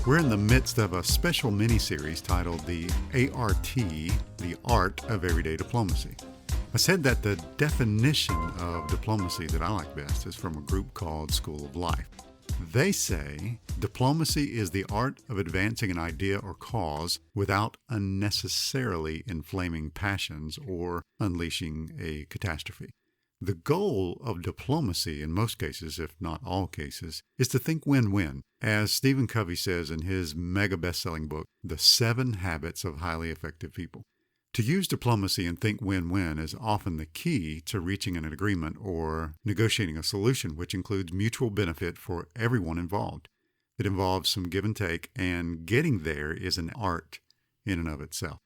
We're in the midst of a special miniseries titled the A.R.T, the Art of Everyday Diplomacy. I said that the definition of diplomacy that I like best is from a group called School of Life. They say diplomacy is the art of advancing an idea or cause without unnecessarily inflaming passions or unleashing a catastrophe. The goal of diplomacy in most cases, if not all cases, is to think win-win, as Stephen Covey says in his mega best-selling book, The 7 Habits of Highly Effective People. To use diplomacy and think win-win is often the key to reaching an agreement or negotiating a solution which includes mutual benefit for everyone involved. It involves some give and take, and getting there is an art in and of itself.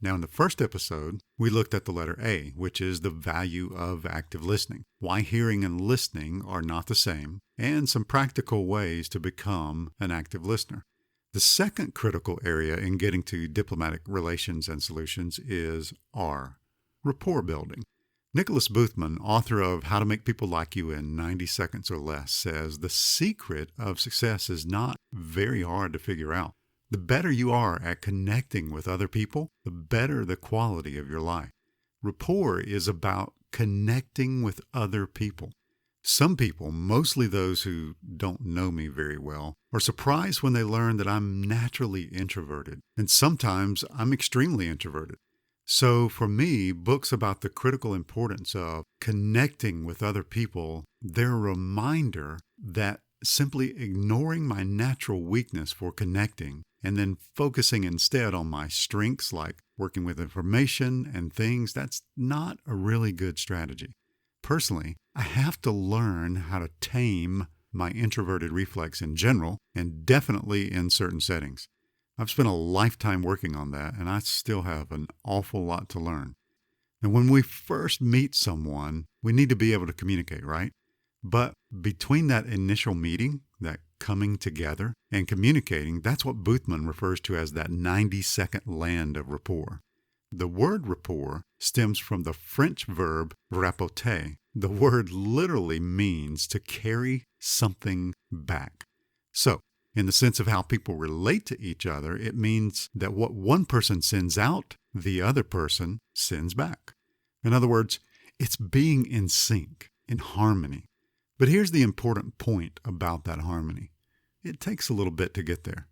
Now, in the first episode, we looked at the letter A, which is the value of active listening, why hearing and listening are not the same, and some practical ways to become an active listener. The second critical area in getting to diplomatic relations and solutions is R, rapport building. Nicholas Boothman, author of How to Make People Like You in 90 Seconds or Less, says the secret of success is not very hard to figure out. The better you are at connecting with other people, the better the quality of your life. Rapport is about connecting with other people. Some people, mostly those who don't know me very well, are surprised when they learn that I'm naturally introverted, and sometimes I'm extremely introverted. So for me, books about the critical importance of connecting with other people, they're a reminder that simply ignoring my natural weakness for connecting and then focusing instead on my strengths like working with information and things, that's not a really good strategy. Personally, I have to learn how to tame my introverted reflex in general and definitely in certain settings. I've spent a lifetime working on that, and I still have an awful lot to learn. And when we first meet someone, we need to be able to communicate, right? But between that initial meeting, that coming together, and communicating, that's what Boothman refers to as that 90-second land of rapport. The word rapport stems from the French verb rapporter. The word literally means to carry something back. So, in the sense of how people relate to each other, it means that what one person sends out, the other person sends back. In other words, it's being in sync, in harmony. But here's the important point about that harmony. It takes a little bit to get there.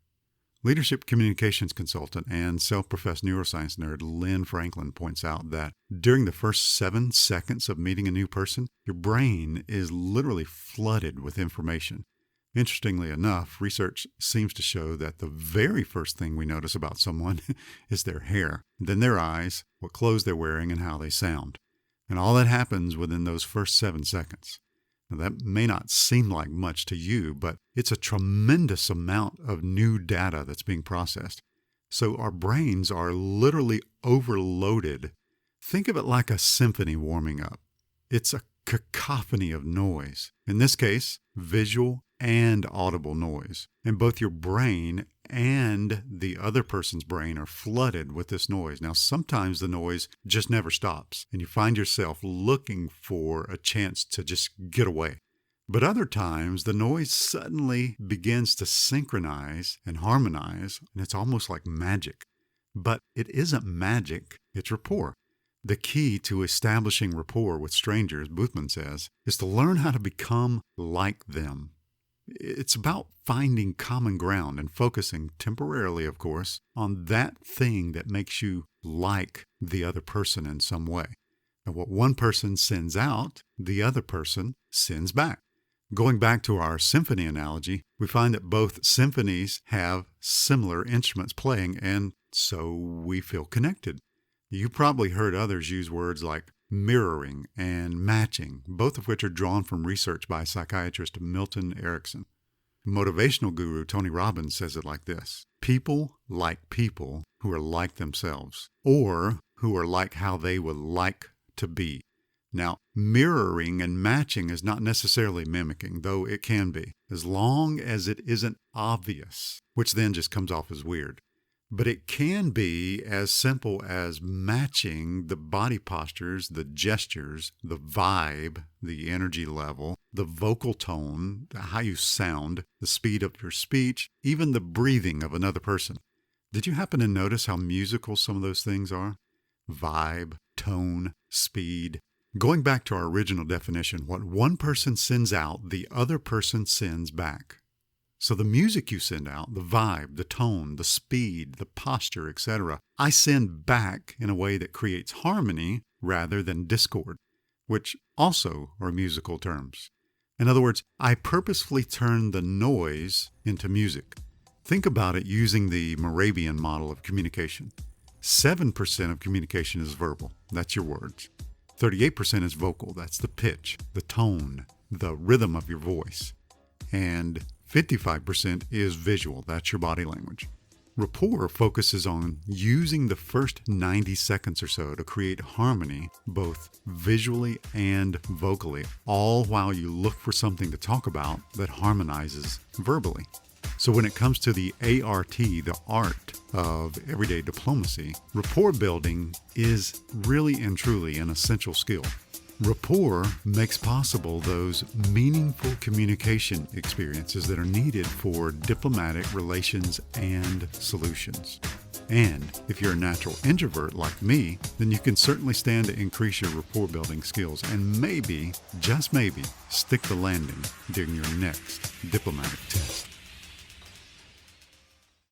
Leadership communications consultant and self-professed neuroscience nerd Lynn Franklin points out that during the first 7 seconds of meeting a new person, your brain is literally flooded with information. Interestingly enough, research seems to show that the very first thing we notice about someone is their hair, then their eyes, what clothes they're wearing, and how they sound. And all that happens within those first 7 seconds. Now, that may not seem like much to you, but it's a tremendous amount of new data that's being processed. So our brains are literally overloaded. Think of it like a symphony warming up. It's a cacophony of noise. In this case, visual and audible noise. And both your brain and the other person's brain are flooded with this noise. Now, sometimes the noise just never stops, and you find yourself looking for a chance to just get away. But other times, the noise suddenly begins to synchronize and harmonize, and it's almost like magic. But it isn't magic, it's rapport. The key to establishing rapport with strangers, Boothman says, is to learn how to become like them. It's about finding common ground and focusing temporarily, of course, on that thing that makes you like the other person in some way. And what one person sends out, the other person sends back. Going back to our symphony analogy, we find that both symphonies have similar instruments playing, and so we feel connected. You probably heard others use words like mirroring and matching, both of which are drawn from research by psychiatrist Milton Erickson. Motivational guru Tony Robbins says it like this: people like people who are like themselves, or who are like how they would like to be. Now, mirroring and matching is not necessarily mimicking, though it can be, as long as it isn't obvious, which then just comes off as weird. But it can be as simple as matching the body postures, the gestures, the vibe, the energy level, the vocal tone, how you sound, the speed of your speech, even the breathing of another person. Did you happen to notice how musical some of those things are? Vibe, tone, speed. Going back to our original definition, what one person sends out, the other person sends back. So the music you send out, the vibe, the tone, the speed, the posture, etc., I send back in a way that creates harmony rather than discord, which also are musical terms. In other words, I purposefully turn the noise into music. Think about it using the Moravian model of communication. 7% of communication is verbal. That's your words. 38% is vocal. That's the pitch, the tone, the rhythm of your voice. And 55% is visual. That's your body language. Rapport focuses on using the first 90 seconds or so to create harmony, both visually and vocally, all while you look for something to talk about that harmonizes verbally. So when it comes to the A.R.T, the art of everyday diplomacy, rapport building is really and truly an essential skill. Rapport makes possible those meaningful communication experiences that are needed for diplomatic relations and solutions. And if you're a natural introvert like me, then you can certainly stand to increase your rapport building skills and maybe, just maybe, stick the landing during your next diplomatic test.